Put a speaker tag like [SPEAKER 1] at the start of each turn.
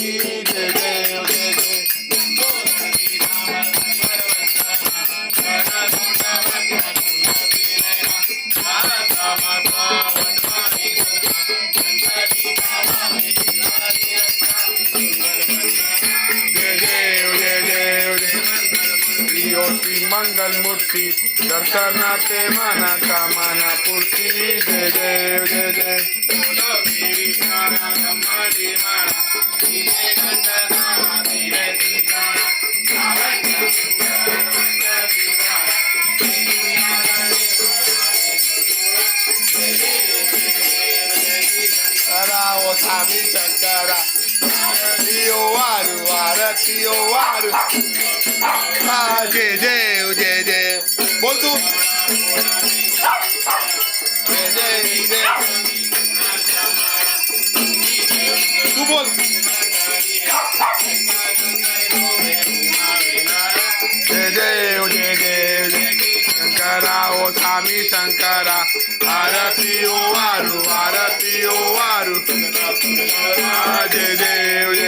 [SPEAKER 1] जय देव जय जय मंगल मूर्ति दर्शनाते मना कामना पूर्ति जय देव जय जय कराओ स्वामी शंकरा आरतियो वारू जय देव जय जय बोल तू जय जय जय तू बोल जय देव जय देव शंकरा ओ स्वामी शंकरा आरतियो वारू जय देव जय